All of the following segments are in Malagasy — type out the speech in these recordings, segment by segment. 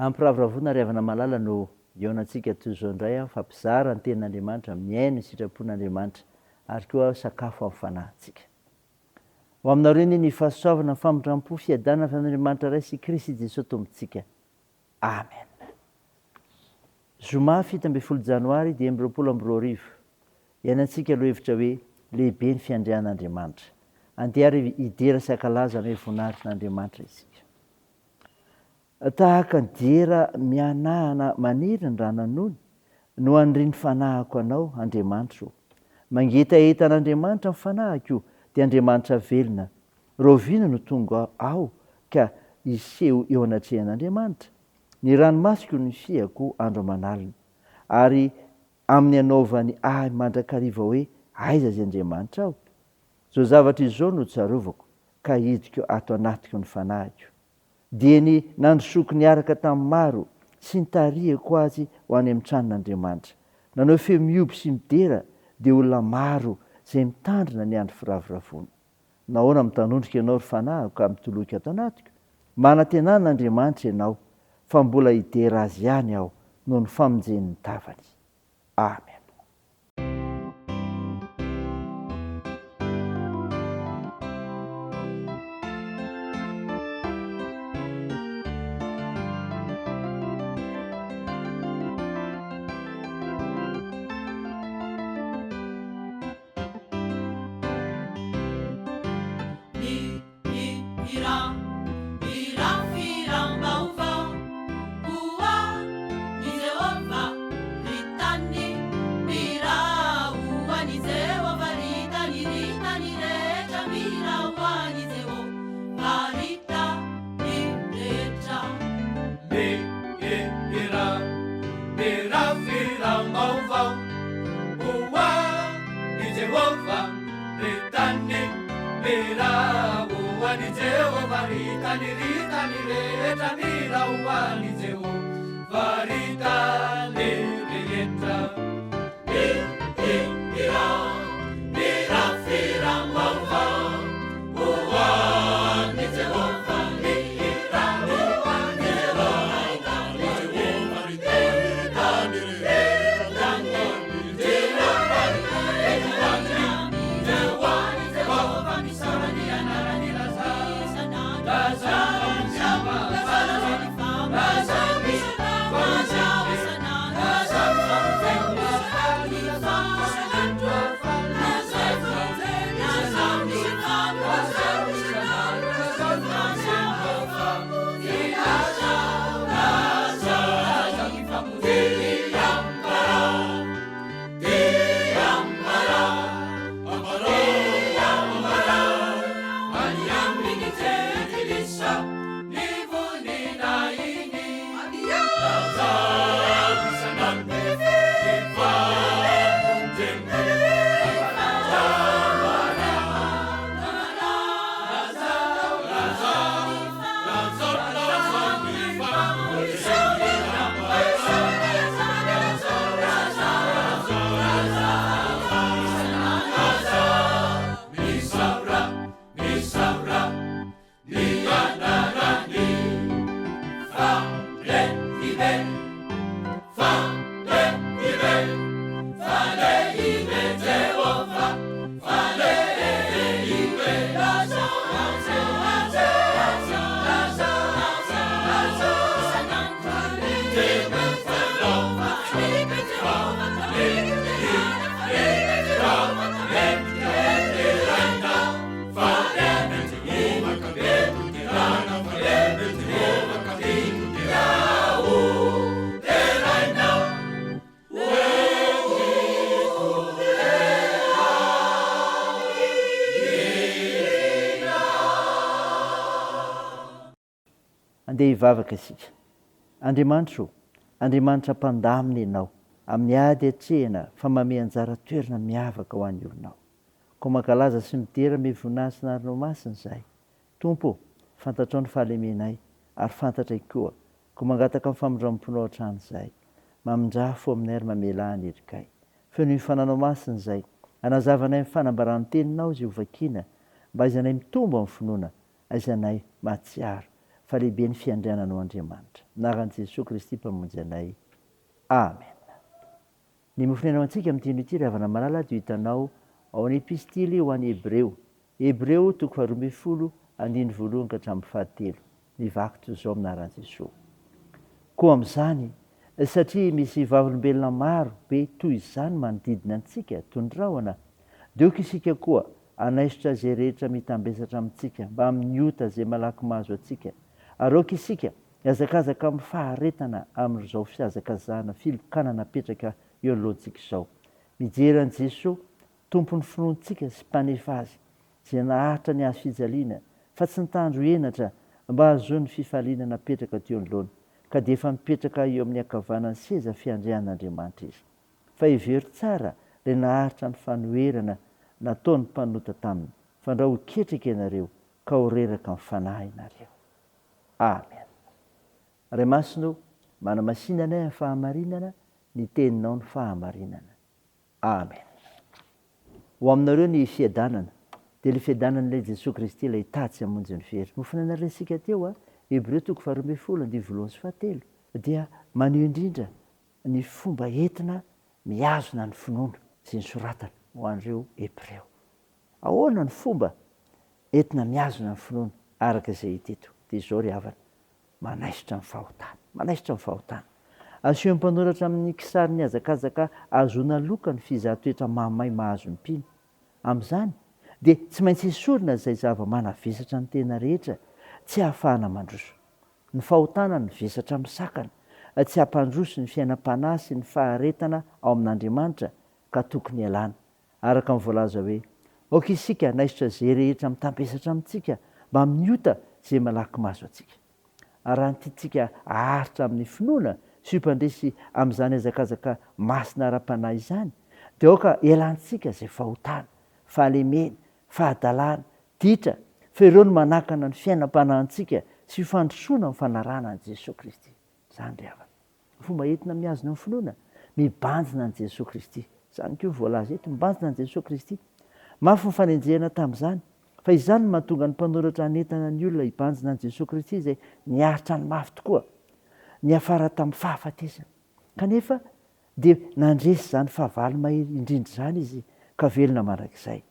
Ampiravoravoana ry havana malala no ionantsika toy izao indray fampizara ny tenin'Andriamanitra, miaino ny sitrapon'Andriamanitra ary koa sakafo amin'ny fanahintsika. Ho aminareo ny fahasoavana, ny famondram-po, fiadanana avy amin'Andriamanitra iray sy Kristy Jesosy tombontsika. Amen. Zoma 17 Janoary 2022 iainantsika aloha hevitra hoe lehibe ny fiandrian'Andriamanitra. Andeha ary hidera sy hankalaza ny voninahitrin'Andriamanitra isika. Tahaka ny diera mianahana maniry ny rananony no aniriany fanahako anao, Andriamanitra. Mangetaeta an'Andriamanitra ny fanahako dia Andriamanitra velona. Roviana no tonga ao ka iseho eo anatrehan'Andriamanitra. Ny ranomasiko ny fiako andro aman'alina ary amin'ny anaovany ahy mandrakariva hoe aiza zay Andriamanitra aho. Zao zavatra izao no tsarovako ka hidiko ato anatiko ny fanahiko. Dia ny nandrosoko niaraka tamin'ny maro sy nitarihako azy ho any amin'ny tranon'Andriamanitra. Nanao feo mioby sy midera dia olona maro izay mitandrina ny andro firavoravoana. Nahoana mitanondrika ianao ry fanahiko ka mitoloky ato anatiko? Manantenan'Andriamanitra ianao, fa mbola hidera azy ihany aho noho ny famonjen'ny tavany. Amen. Andeha hivavaka isika. Andriamanitra, Andriamanitra mpandamina ianao, amin'ny ady hatrehana fa manome anjara toerana miavaka ho an'ny olonao. Koa mankalaza sy midera me voninahitra sy ny ranomasina izahay. Tompo, fantatrao ny fahalemenay ary fantatray koa koa mangataka amin'ny famondram-ponao hatrany izahay. Mamindrafo aminay ary mamelahany erikay. Feo ny fananao masina izay, anazavanay amin'ny fanambarany teninao izay hovakiana, mba aizanay mitombo amin'ny finoana, aizanay mahatsiaro fa lehibe ny fiandriananao Andriamanitra. Naran'i Jesosy Kristy mpamonjy anay. Amen. Ny mofinaina antsika amin'ity noity ry havana malala dia hitanao ao amin'ny epistily ho an'ny Hebreo. Hebreo 12:1-7. Nivaky toy izao aminaran'i Jesosy. Koa amin'izany, satria misy vavolombelona maro be toy izany manodidina antsika toy ny rahona, dia oka isika koa anaisotra izay rehetra mitambesatra amintsika mba amin'ny ota izay malaky mahazo antsika. Ary oka isika hiazakazaka amin'ny faharetana amin'izao fiazakazahana filokanana petraka eo anoloantsika izao. Mijery an'i Jesosy, tompon'ny finoantsika sy mpanefa azy, izay naharitra ny azo fijaliana fa tsy nitandro henatra mba hahazoany fifaliana napetraka teo anoloana, ka dia efa mipetraka eo amin'ny ankavanan'ny seza fiandrian'Andriamanitra izy. Fa hevery tsara ilay naharitra ny fanoherana nataony mpanota taminy, fa ndra ho ketrika ianareo ka ho reraka amin'ny fanahy ianareo. Amen. Ray masino, manamasinanay amin'ny fahamarinana, ny teninao ny fahamarinana. Amen. Ho aminareo ny fiadanana, dia ilay fiadanan'ilay Jesosy Kristy ilay tatsy hamonjy ny fery. Mofinaina resika teo Hebreo 12:7 dia maneho indrindra ny fomba entina mihazona ny finoana sy ny soratana ho an'ireo Hebreo. Ahoana ny fomba entina mihazona ny finoana araka izay hita eto? Dia izao ry havana, manaisotra ny fahotana, manaisotra ny fahotana. Asehon'ny mpanoratra amin'ny kisary ny hazakazaka ahazoana loka ny fizahan-toetra mamay mahazo ny mpino. Amin'izany dia tsy maintsy hisorina izay zava-manavesatra ny tena rehetra, tsy ahafahana mandroso. Ny fahotana ny vesatra misakana, tsy hampandroso ny fiainam-panahy sy ny faharetana ao amin'Andriamanitra ka tokony ialana. Araka amin'ny voalaza hoe, aoka isika naisotra izay rehetra mitambesatra amintsika mba miota izay malaky mahazo antsika. Raha ny tiantsika aharitra amin'ny finoana sy mpandresy amin'izany hazakazaka masina ara-panahy izany, dia aoka ialantsika izay fahotana, fahalemena, fahadalana, ditra, fa ireo no manakana ny fiainam-panahintsika sy fandrosoana amin'ny fanarahana an'i Jesosy Kristy. Izany ry havana. Fomba entina mihazona amin'ny finoana, mibanjina an'i Jesosy Kristy. Izany koa voalaza eto, mibanjina an'i Jesosy Kristy. Mafy ny fanenjehana tamin'izany, fa izany no mahatonga ny mpanoratra hanentana ny olona hibanjina an'i Jesosy Kristy izay niaritra ny mafy tokoa, niafara tamin'ny fahafatesana. Kanefa dia nandresy izany fahavalo mahery indrindra izany izy ka velona mandrakizay.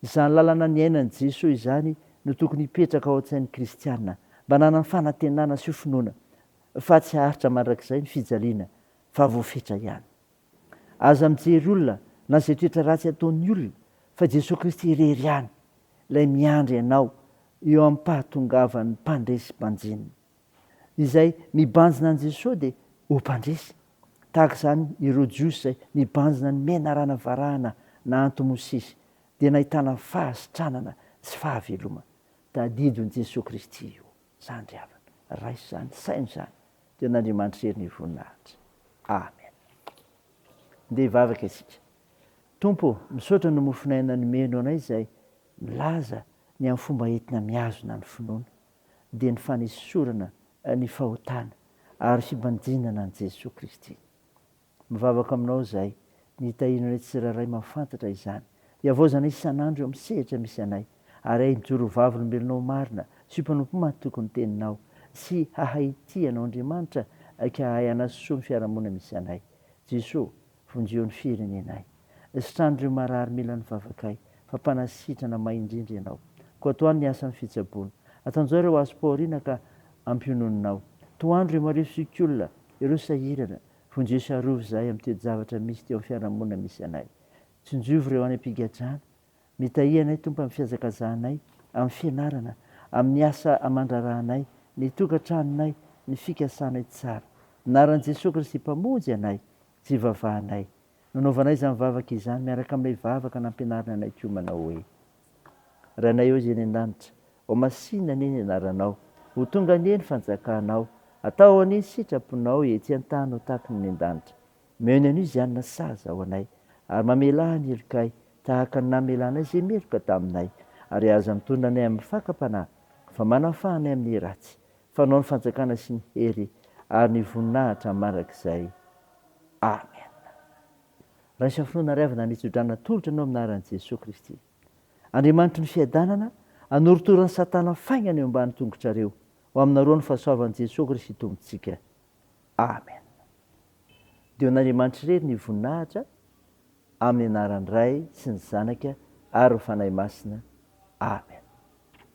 Izany lalana ny ainan'i Jesosy izany no tokony hipetraka ao an-tsain'ny kristianina mba hanana ny fanantenana sy finoana, fa tsy haharitra mandrakizay ny fijaliana fa voafetra ihany. Aza mijery olona na izay toetra ratsy ataon'ny olona, fa Jesosy Kristy irery ihany ilay miandry ianao eo amin'ny pahatongavan'ny mpandresy mpanjinina. Izay mibanjina an'i Jesosy dia ho mpandresy. Tahaka izany ireo jiosy izay mibanjina ny menarana varahana na anto-Mosesy dia nahitana fahasitranana sy fahaveloma. Tadidon'i Jesosy Kristy io. Izany ry havana. Raiso izany, saino izany. Teo n'Andriamanitra hery ny voninahitra. Amen. Ndeha hivavaka isika. Tompo, misaotra no mofinaina nomeno anay izay milaza ny amin'ny fomba entina mihazona ny finoana dia ny fanesorana ny fahotana ary fibanjinana an'i Jesosy Kristy. Mivavaka aminao izay ny hitahinana tsiraray mahafantatra izany. Hiavozana isan'andro eo amin'ny sehatra misy anay ary hay mijoro vavolombelonao marina sy mpanompo matoky ny teninao sy hahaity anao Andriamanitra ka hahay hanasoa ny fiarahamonina misy anay. Jesosy, vonjeo ny firenenay. Sitrandreo marary mila ny vavakay fa mpanasitrana mahindrindra ianao. Ko atoany ny asan'ny fitsaboana. Ataon'izao ireo azo paoriana ka ampiononinao. Toandro ireo marefiky olona, ireo sahirana. Vonjeo sy arovo izahay amin'ny toe-javatra misy teo amin'ny fiarahamonina misy anay. Tsinjovy ireo any am-pigadrana. Mitahy anay Tompo amin'ny fiazakazahanay, amin'ny fianarana, amin'ny asa amandraranay, ny tokantranonay, ny fikasanay tsara. Anaran'i Jesosy Kristy mpamonjy anay, tsy vavahanay. Nanaovanay izany vavaka izany miaraka amin'ilay vavaka nampianarina anay koa manao hoe: Ranay eo izay eny an-danitra, ao masinina anie ny anaranao, ho tonga anie ny fanjakanao, atao anie ny sitraponao etsy an-tany ho tahaka ny an-danitra. Meno anio izy anona saza ao anay, ary mamela ny helokay tahaka ny namelanay izay meloka taminay, ary aza mitondra anay amin'ny fakam-panahy, fa manafahanay amin'ny ratsy, fanao ny fanjakana sy ny hery ary ny voninahitra mandrakizay. Amen. Raha isany finoana ry havana nitsodrana tolotra anao amin'ny anaran'i Jesosy Kristy. Andriamanitra ny fiadanana hanorotorany Satana faingana eo ambany tongotrareo, ho aminaroa ny fahasoavan'i Jesosy Kristy tompontsika. Amen. Deo n'Andriamanitra irery ny voninahitra amin'ny anaran'ny Ray sy ny Zanaka ary ny fanahy masina. Amen.